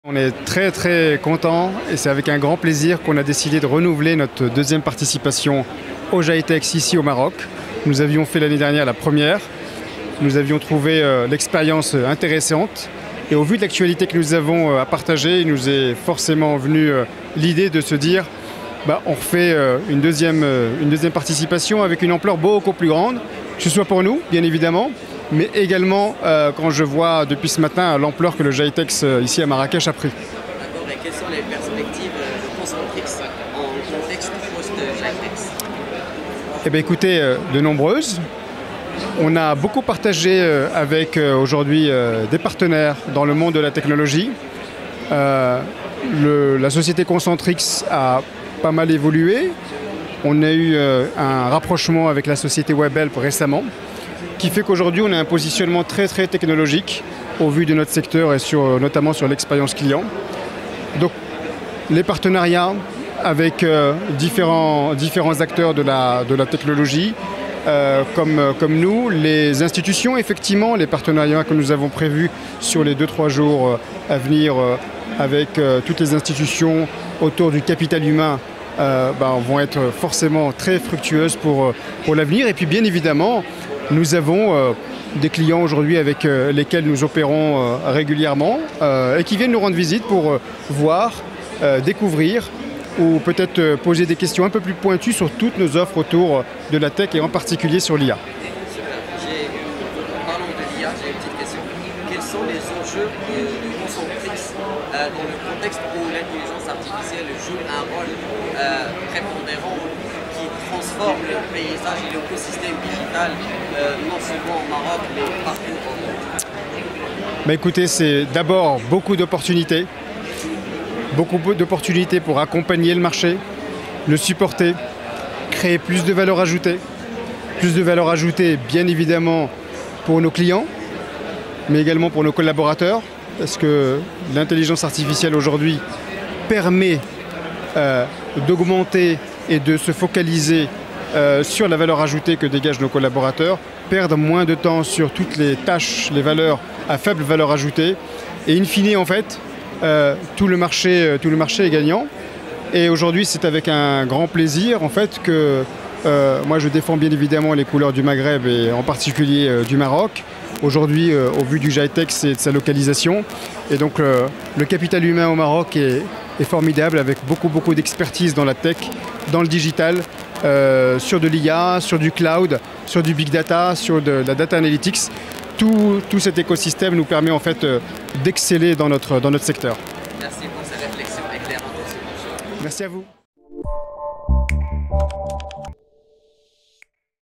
On est très content et c'est avec un grand plaisir qu'on a décidé de renouveler notre deuxième participation au GITEX ici au Maroc. Nous avions fait l'année dernière la première. Nous avions trouvé l'expérience intéressante et au vu de l'actualité que nous avons à partager, il nous est forcément venu l'idée de se dire on refait une deuxième participation avec une ampleur beaucoup plus grande, que ce soit pour nous bien évidemment, mais également quand je vois depuis ce matin l'ampleur que le GITEX ici à Marrakech a pris. D'accord, et quelles sont les perspectives de Concentrix en contexte post-GITEX? Eh bien écoutez, de nombreuses. On a beaucoup partagé avec aujourd'hui des partenaires dans le monde de la technologie. La société Concentrix a pas mal évolué. On a eu un rapprochement avec la société Webhelp récemment, qui fait qu'aujourd'hui on a un positionnement très technologique au vu de notre secteur et notamment sur l'expérience client. Donc les partenariats avec différents acteurs de la technologie, comme nous, les institutions, effectivement, les partenariats que nous avons prévus sur les 2-3 jours à venir avec toutes les institutions autour du capital humain vont être forcément très fructueuses pour l'avenir. Et puis bien évidemment, nous avons des clients aujourd'hui avec lesquels nous opérons régulièrement et qui viennent nous rendre visite pour voir, découvrir ou peut-être poser des questions un peu plus pointues sur toutes nos offres autour de la tech et en particulier sur l'IA. Parlons de l'IA, j'ai une petite question. Quels sont les enjeux de Concentrix dans le contexte où l'intelligence artificielle joue un rôle prépondérant qui transforme le paysage et l'écosystème digital, non seulement au Maroc, mais partout au monde? Écoutez, c'est d'abord beaucoup d'opportunités. Beaucoup d'opportunités pour accompagner le marché, le supporter, créer plus de valeur ajoutée. Plus de valeur ajoutée, bien évidemment, pour nos clients, mais également pour nos collaborateurs, parce que l'intelligence artificielle aujourd'hui permet d'augmenter et de se focaliser sur la valeur ajoutée que dégagent nos collaborateurs, perdre moins de temps sur toutes les tâches, les valeurs à faible valeur ajoutée, et in fine, en fait, tout le marché est gagnant. Et aujourd'hui, c'est avec un grand plaisir en fait que moi je défends bien évidemment les couleurs du Maghreb et en particulier du Maroc. Aujourd'hui, au vu du GITEX et de sa localisation. Et donc le capital humain au Maroc est formidable avec beaucoup d'expertise dans la tech, dans le digital, sur de l'IA, sur du cloud, sur du big data, sur de la data analytics. Tout cet écosystème nous permet en fait d'exceller dans notre secteur. Merci pour ces réflexions éclairantes aussi. Merci à vous.